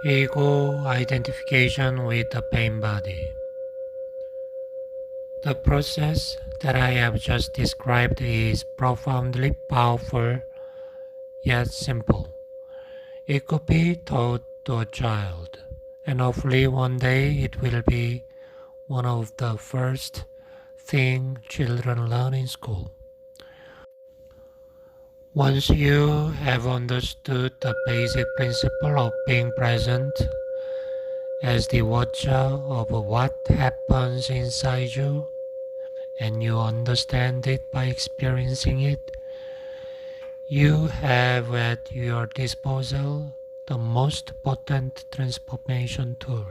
Ego identification with the pain body. The process that I have just described is profoundly powerful yet simple. It could be taught to a child, and hopefully one day it will be one of the first things children learn in school. Once you have understood the basic principle of being present as the watcher of what happens inside you, and you understand it by experiencing it, you have at your disposal the most potent transformation tool.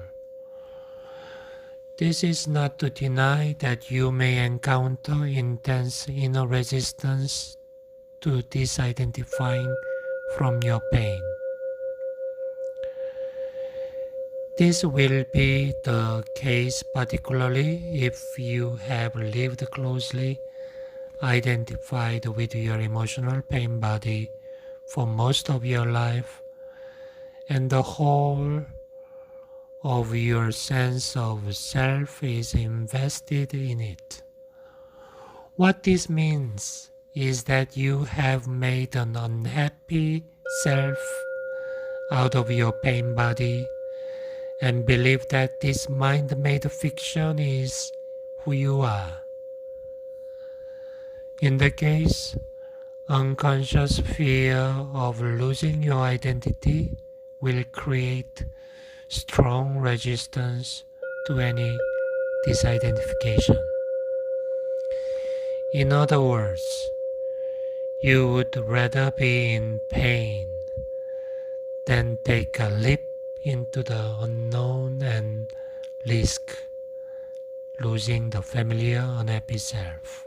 This is not to deny that you may encounter intense inner resistance to disidentifying from your pain. This will be the case particularly if you have lived closely identified with your emotional pain body for most of your life, and the whole of your sense of self is invested in it. What this means is that you have made an unhappy self out of your pain body and believe that this mind-made fiction is who you are. In the case, unconscious fear of losing your identity will create strong resistance to any disidentification. In other words, you would rather be in pain than take a leap into the unknown and risk losing the familiar unhappy self.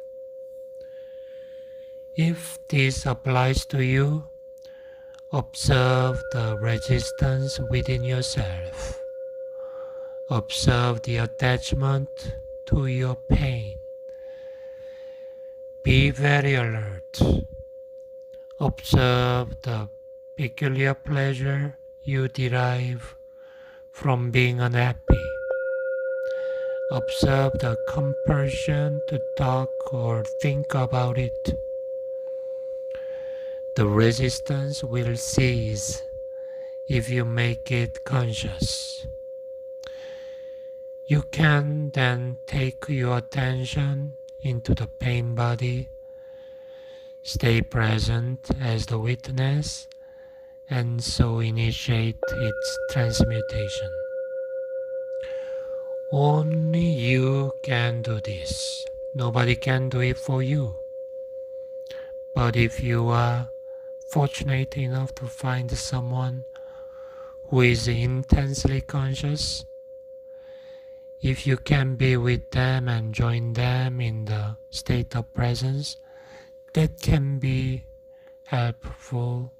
If this applies to you, observe the resistance within yourself. Observe the attachment to your pain. Be very alert. Observe the peculiar pleasure you derive from being unhappy. Observe the compulsion to talk or think about it. The resistance will cease if you make it conscious. You can then take your attention into the pain body, stay present as the witness, and so initiate its transmutation. Only you can do this. Nobody can do it for you. But if you are fortunate enough to find someone who is intensely conscious, if you can be with them and join them in the state of presence, that can be helpful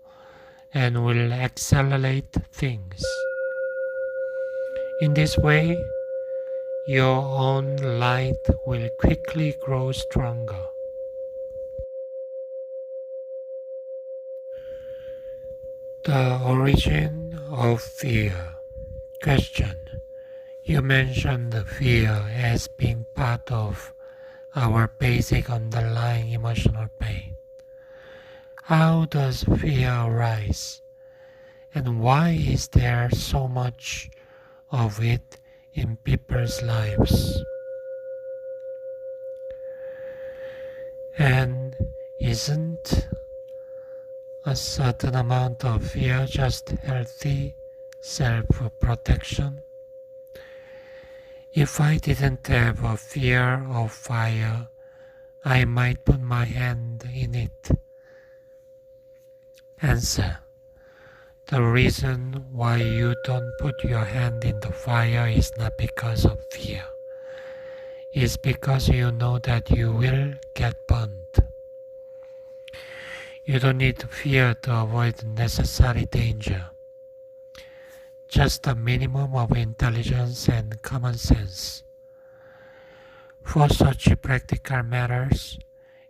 and will accelerate things. In this way, your own light will quickly grow stronger. The origin of fear. Question. You mentioned fear as being part of our basic underlying emotional pain. How does fear arise? And why is there so much of it in people's lives? And isn't a certain amount of fear just healthy self-protection? If I didn't have a fear of fire, I might put my hand in it. Answer. The reason why you don't put your hand in the fire is not because of fear. It's because you know that you will get burned. You don't need fear to avoid necessary danger. Just a minimum of intelligence and common sense. For such practical matters,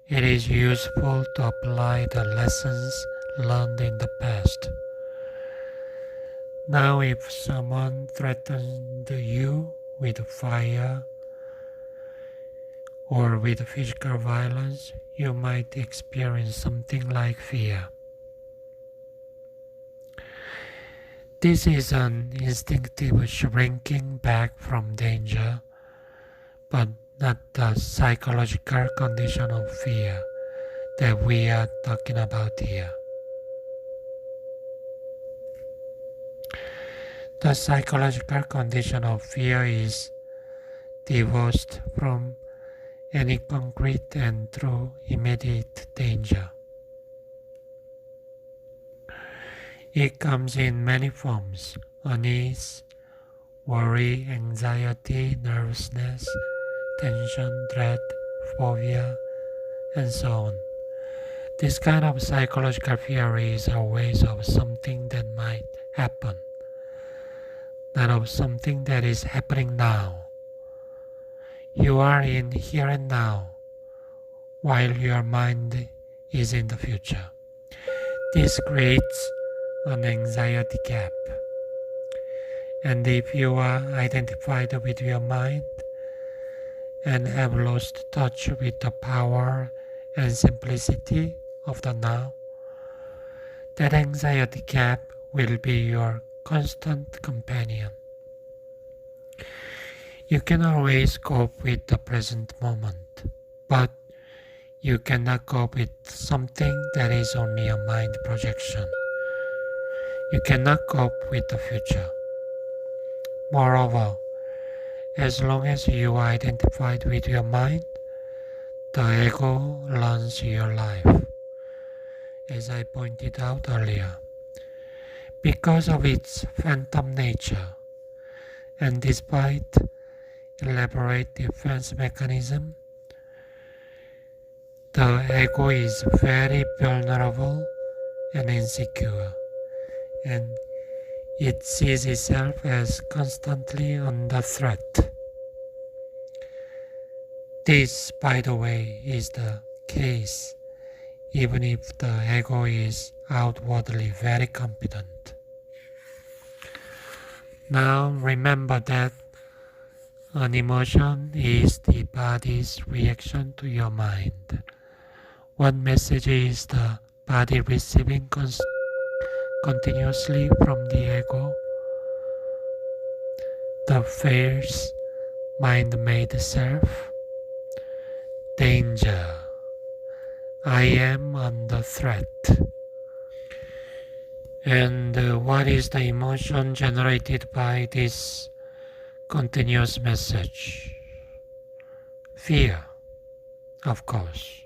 it is useful to apply the lessons learned in the past. Now, if someone threatened you with fire or with physical violence, you might experience something like fear. This is an instinctive shrinking back from danger, but not the psychological condition of fear that we are talking about here. The psychological condition of fear is divorced from any concrete and true immediate danger. It comes in many forms: unease, worry, anxiety, nervousness, tension, dread, phobia, and so on. This kind of psychological fear is always of something that might happen, not of something that is happening now. You are in here and now, while your mind is in the future. This creates an anxiety gap. And if you are identified with your mind and have lost touch with the power and simplicity of the now, that anxiety gap will be your constant companion. You can always cope with the present moment, but you cannot cope with something that is only a mind projection. You cannot cope with the future. Moreover, as long as you are identified with your mind, the ego runs your life, as I pointed out earlier. Because of its phantom nature, and despite elaborate defense mechanism, the ego is very vulnerable and insecure, and it sees itself as constantly under threat. This, by the way, is the case even if the ego is outwardly very competent. Now remember that an emotion is the body's reaction to your mind. What message is the body receiving continuously from the ego? The false mind-made self. Danger. I am under threat. And what is the emotion generated by this continuous message? Fear, of course.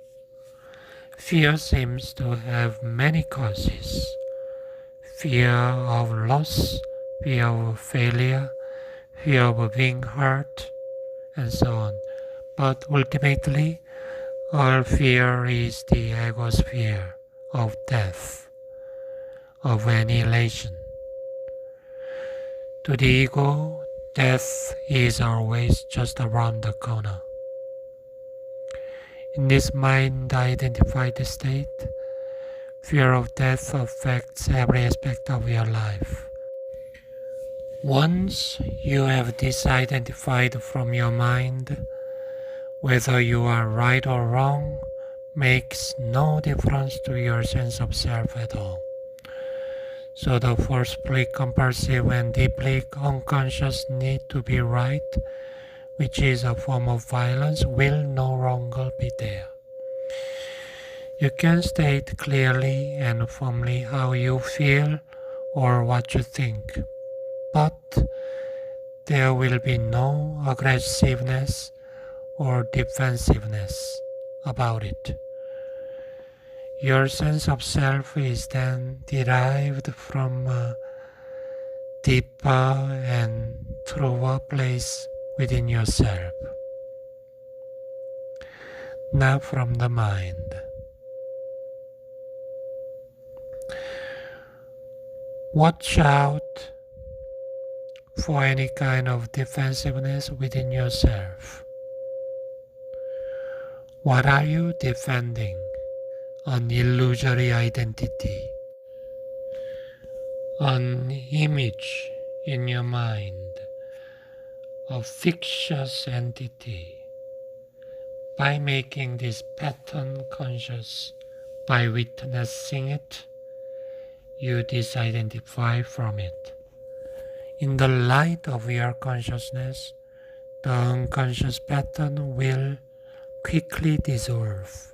Fear seems to have many causes. Fear of loss, fear of failure, fear of being hurt, and so on. But ultimately, all fear is the ego's fear of death, of annihilation. To the ego, death is always just around the corner. In this mind-identified state, fear of death affects every aspect of your life. Once you have disidentified from your mind, whether you are right or wrong makes no difference to your sense of self at all. So the forcefully compulsive and deeply unconscious need to be right, which is a form of violence, will no longer be there. You can state clearly and firmly how you feel or what you think, but there will be no aggressiveness or defensiveness about it. Your sense of self is then derived from a deeper and truer place within yourself, not from the mind. Watch out for any kind of defensiveness within yourself. What are you defending? An illusory identity. an image in your mind, a fictitious entity. By making this pattern conscious, by witnessing it, you disidentify from it. In the light of your consciousness, the unconscious pattern will quickly dissolve.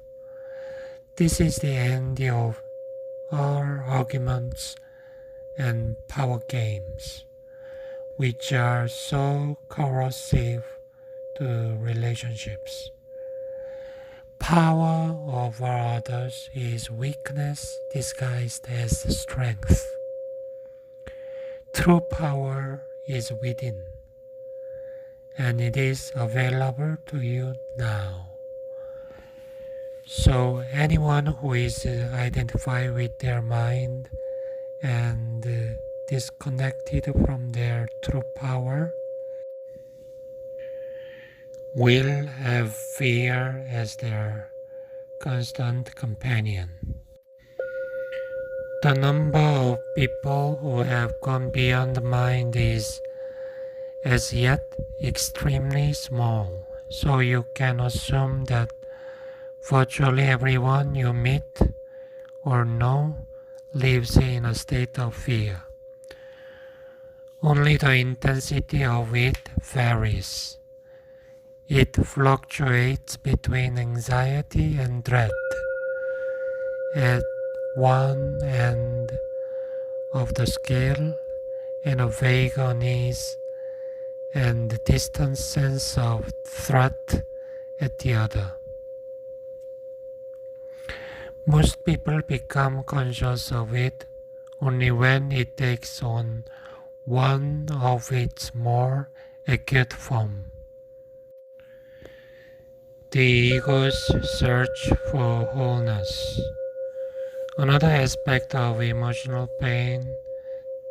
This is the end of all arguments and power games, which are so corrosive to relationships. Power over others is weakness disguised as strength. True power is within, and it is available to you now. So anyone who is identified with their mind and disconnected from their true power will have fear as their constant companion. The number of people who have gone beyond the mind is as yet extremely small, so you can assume that virtually everyone you meet or know lives in a state of fear. Only the intensity of it varies. It fluctuates between anxiety and dread. At one end of the scale, and a vague unease and distant sense of threat at the other. Most people become conscious of it only when it takes on one of its more acute forms. The ego's search for wholeness. Another aspect of emotional pain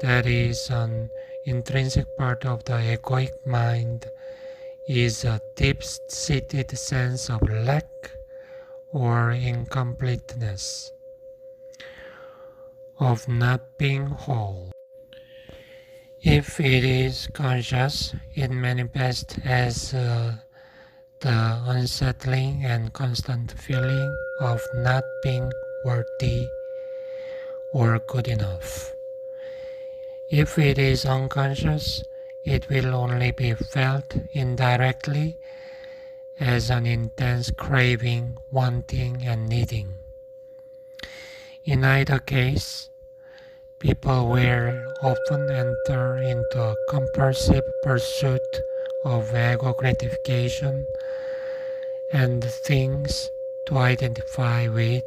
that is an intrinsic part of the egoic mind is a deep-seated sense of lack or incompleteness, of not being whole. If it is conscious, it manifests as the unsettling and constant feeling of not being worthy or good enough. If it is unconscious, it will only be felt indirectly as an intense craving, wanting, and needing. In either case, people will often enter into a compulsive pursuit of ego gratification and things to identify with.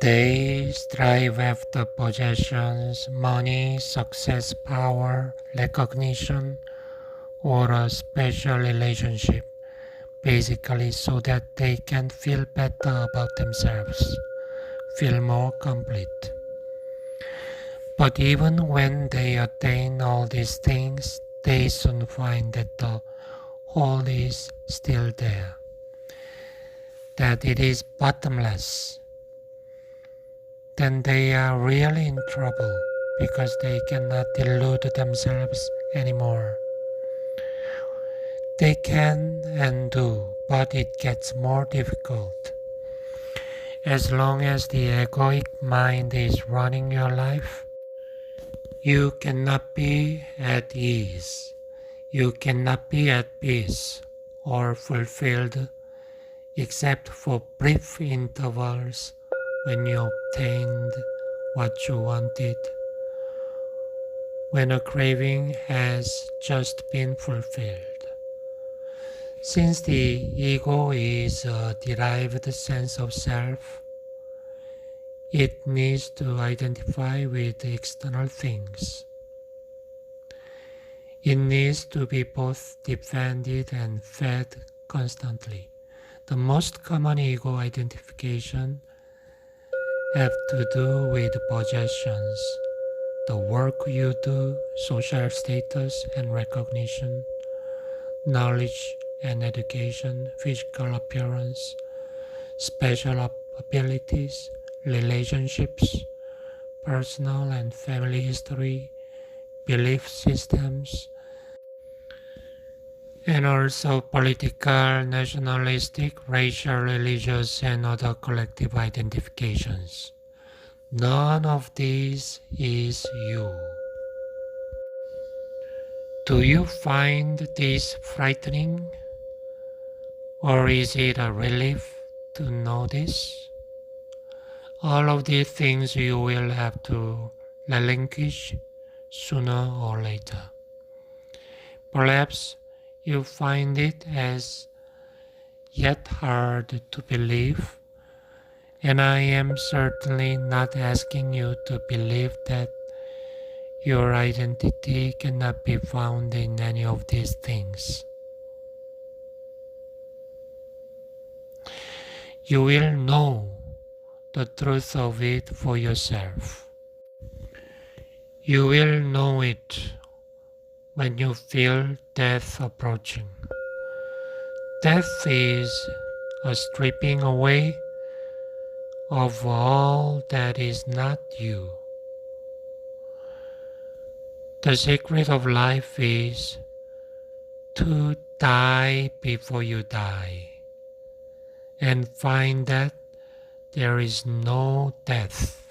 They strive after possessions, money, success, power, recognition, or a special relationship, basically so that they can feel better about themselves, feel more complete. But even when they attain all these things, they soon find that the hole is still there, that it is bottomless. Then they are really in trouble because they cannot delude themselves anymore. They can and do, but it gets more difficult. As long as the egoic mind is running your life, you cannot be at ease. You cannot be at peace or fulfilled except for brief intervals when you obtained what you wanted, when a craving has just been fulfilled. Since the ego is a derived sense of self, it needs to identify with external things. It needs to be both defended and fed constantly. The most common ego identification have to do with possessions, the work you do, social status and recognition, knowledge and education, physical appearance, special abilities, relationships, personal and family history, belief systems, and also political, nationalistic, racial, religious, and other collective identifications. None of this is you. Do you find this frightening? Or is it a relief to know this? All of these things you will have to relinquish sooner or later. Perhaps you find it as yet hard to believe, and I am certainly not asking you to believe that your identity cannot be found in any of these things. You will know the truth of it for yourself. You will know it when you feel death approaching. Death is a stripping away of all that is not you. The secret of life is to die before you die and find that there is no death.